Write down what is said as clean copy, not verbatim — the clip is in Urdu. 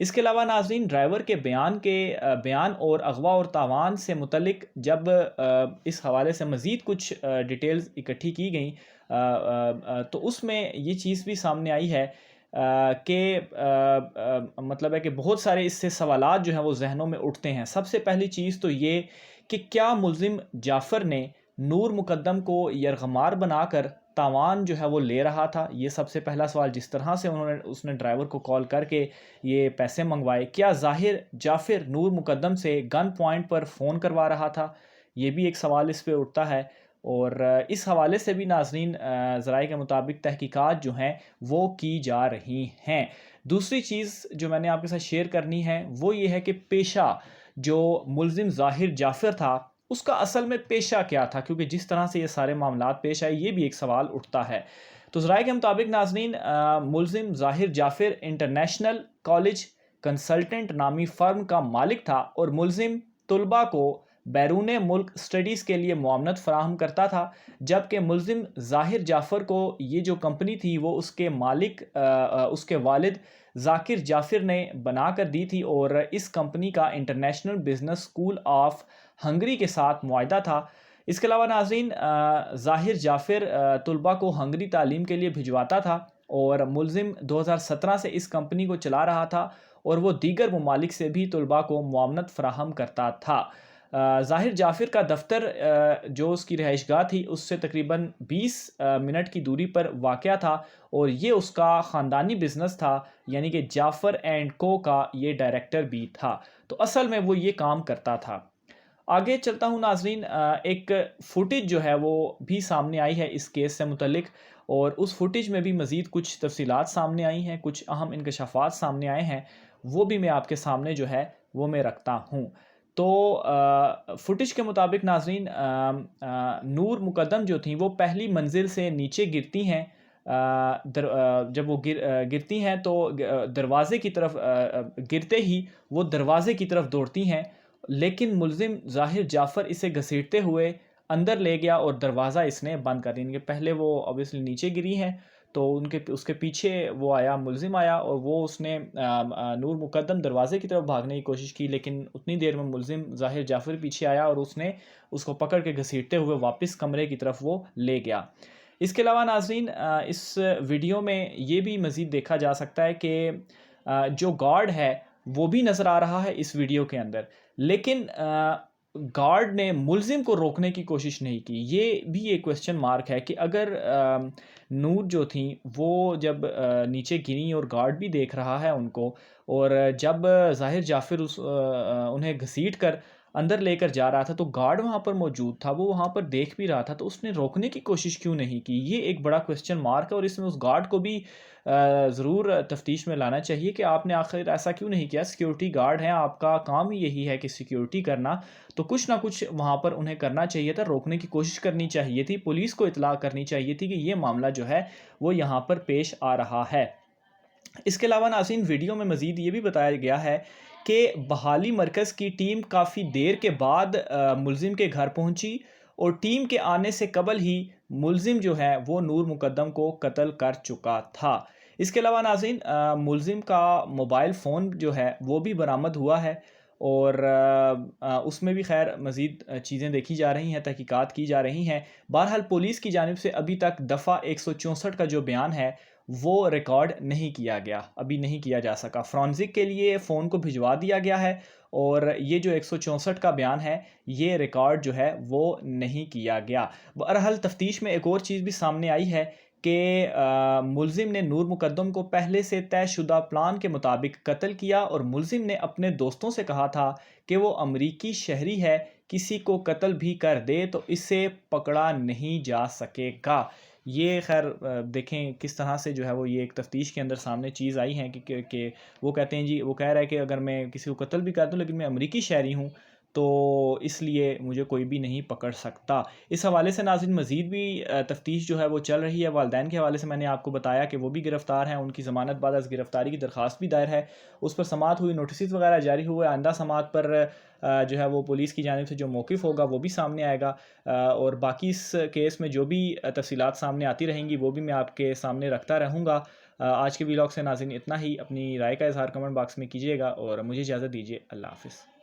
اس کے علاوہ ناظرین ڈرائیور کے بیان اور اغوا اور تاوان سے متعلق جب اس حوالے سے مزید کچھ ڈیٹیلز اکٹھی کی گئیں تو اس میں یہ چیز بھی سامنے آئی ہے کہ مطلب ہے کہ بہت سارے اس سے سوالات جو ہیں وہ ذہنوں میں اٹھتے ہیں۔ سب سے پہلی چیز تو یہ کہ کیا ملزم جعفر نے نور مقدم کو یرغمار بنا کر تاوان جو ہے وہ لے رہا تھا؟ یہ سب سے پہلا سوال۔ جس طرح سے اس نے ڈرائیور کو کال کر کے یہ پیسے منگوائے، کیا ظاہر جعفر نور مقدم سے گن پوائنٹ پر فون کروا رہا تھا؟ یہ بھی ایک سوال اس پہ اٹھتا ہے، اور اس حوالے سے بھی ناظرین ذرائع کے مطابق تحقیقات جو ہیں وہ کی جا رہی ہیں۔ دوسری چیز جو میں نے آپ کے ساتھ شیئر کرنی ہے وہ یہ ہے کہ پیشہ جو ملزم ظاہر جعفر تھا اس کا اصل میں پیشہ کیا تھا، کیونکہ جس طرح سے یہ سارے معاملات پیش آئے یہ بھی ایک سوال اٹھتا ہے۔ تو ذرائع کے مطابق ناظرین ملزم ظاہر جعفر انٹرنیشنل کالج کنسلٹنٹ نامی فرم کا مالک تھا اور ملزم طلباء کو بیرون ملک سٹڈیز کے لیے معاونت فراہم کرتا تھا، جبکہ ملزم ظاہر جعفر کو یہ جو کمپنی تھی وہ اس کے مالک اس کے والد ذاکر جعفر نے بنا کر دی تھی، اور اس کمپنی کا international business school of Hungary کے ساتھ معاہدہ تھا۔ اس کے علاوہ ناظرین ظاہر جعفر طلباء کو ہنگری تعلیم کے لیے بھجواتا تھا، اور ملزم 2017 سے اس کمپنی کو چلا رہا تھا، اور وہ دیگر ممالک سے بھی طلباء کو معاونت فراہم کرتا تھا۔ ظاہر جعفر کا دفتر جو اس کی رہائش گاہ تھی اس سے تقریباً 20 منٹ کی دوری پر واقع تھا، اور یہ اس کا خاندانی بزنس تھا، یعنی کہ جعفر اینڈ کو کا یہ ڈائریکٹر بھی تھا، تو اصل میں وہ یہ کام کرتا تھا۔ آگے چلتا ہوں ناظرین، ایک فوٹیج جو ہے وہ بھی سامنے آئی ہے اس کیس سے متعلق، اور اس فوٹیج میں بھی مزید کچھ تفصیلات سامنے آئی ہیں، کچھ اہم انکشافات سامنے آئے ہیں، وہ بھی میں آپ کے سامنے جو ہے وہ میں رکھتا ہوں۔ تو فوٹیج کے مطابق ناظرین نور مقدم جو تھیں وہ پہلی منزل سے نیچے گرتی ہیں، جب وہ گرتی ہیں تو دروازے کی طرف گرتے ہی وہ دروازے کی طرف دوڑتی ہیں، لیکن ملزم ظاہر جعفر اسے گھسیٹتے ہوئے اندر لے گیا اور دروازہ اس نے بند کر دیا۔ کہ پہلے وہ obviously نیچے گری ہیں تو اس کے پیچھے وہ آیا، ملزم آیا، اور وہ اس نے نور مقدم دروازے کی طرف بھاگنے کی کوشش کی، لیکن اتنی دیر میں ملزم ظاہر جعفر پیچھے آیا اور اس نے اس کو پکڑ کے گھسیٹتے ہوئے واپس کمرے کی طرف وہ لے گیا۔ اس کے علاوہ ناظرین اس ویڈیو میں یہ بھی مزید دیکھا جا سکتا ہے کہ جو گارڈ ہے وہ بھی نظر آ رہا ہے اس ویڈیو کے اندر، لیکن گارڈ نے ملزم کو روکنے کی کوشش نہیں کی۔ یہ بھی ایک کویسچن مارک ہے کہ اگر نور جو تھیں وہ جب نیچے گریں اور گارڈ بھی دیکھ رہا ہے ان کو، اور جب ظاہر جعفر انہیں گھسیٹ کر اندر لے کر جا رہا تھا تو گارڈ وہاں پر موجود تھا، وہ وہاں پر دیکھ بھی رہا تھا، تو اس نے روکنے کی کوشش کیوں نہیں کی؟ یہ ایک بڑا کویسچن مارک ہے، اور اس میں اس گارڈ کو بھی ضرور تفتیش میں لانا چاہیے کہ آپ نے آخر ایسا کیوں نہیں کیا۔ سیکیورٹی گارڈ ہیں، آپ کا کام ہی یہی ہے کہ سیکیورٹی کرنا، تو کچھ نہ کچھ وہاں پر انہیں کرنا چاہیے تھا، روکنے کی کوشش کرنی چاہیے تھی، پولیس کو اطلاع کرنی چاہیے تھی کہ یہ معاملہ جو ہے وہ یہاں پر پیش آ رہا ہے۔ اس کے علاوہ ناظرین ویڈیو میں مزید یہ بھی بتایا گیا ہے کہ بحالی مرکز کی ٹیم کافی دیر کے بعد ملزم کے گھر پہنچی، اور ٹیم کے آنے سے قبل ہی ملزم جو ہے وہ نور مقدم کو قتل کر چکا تھا۔ اس کے علاوہ ناظرین ملزم کا موبائل فون جو ہے وہ بھی برآمد ہوا ہے، اور اس میں بھی خیر مزید چیزیں دیکھی جا رہی ہیں، تحقیقات کی جا رہی ہیں۔ بہرحال پولیس کی جانب سے ابھی تک دفعہ 164 کا جو بیان ہے وہ ریکارڈ نہیں کیا گیا، ابھی نہیں کیا جا سکا۔ فرانزک کے لیے فون کو بھجوا دیا گیا ہے، اور یہ جو 164 کا بیان ہے یہ ریکارڈ جو ہے وہ نہیں کیا گیا۔ بہرحال تفتیش میں ایک اور چیز بھی سامنے آئی ہے کہ ملزم نے نور مقدم کو پہلے سے طے شدہ پلان کے مطابق قتل کیا، اور ملزم نے اپنے دوستوں سے کہا تھا کہ وہ امریکی شہری ہے، کسی کو قتل بھی کر دے تو اسے پکڑا نہیں جا سکے گا۔ یہ خیر دیکھیں کس طرح سے جو ہے وہ یہ ایک تفتیش کے اندر سامنے چیز آئی ہے کہ وہ کہتے ہیں جی، وہ کہہ رہا ہے کہ اگر میں کسی کو قتل بھی کر دوں لیکن میں امریکی شہری ہوں تو اس لیے مجھے کوئی بھی نہیں پکڑ سکتا۔ اس حوالے سے ناظرین مزید بھی تفتیش جو ہے وہ چل رہی ہے۔ والدین کے حوالے سے میں نے آپ کو بتایا کہ وہ بھی گرفتار ہیں، ان کی ضمانت بعد از گرفتاری کی درخواست بھی دائر ہے، اس پر سماعت ہوئی، نوٹسز وغیرہ جاری ہوئے، آئندہ سماعت پر جو ہے وہ پولیس کی جانب سے جو موقف ہوگا وہ بھی سامنے آئے گا، اور باقی اس کیس میں جو بھی تفصیلات سامنے آتی رہیں گی وہ بھی میں آپ کے سامنے رکھتا رہوں گا۔ آج کے ولاگ سے ناظرین اتنا ہی، اپنی رائے کا اظہار کمنٹ باکس میں کیجیے گا اور مجھے اجازت دیجیے، اللہ حافظ۔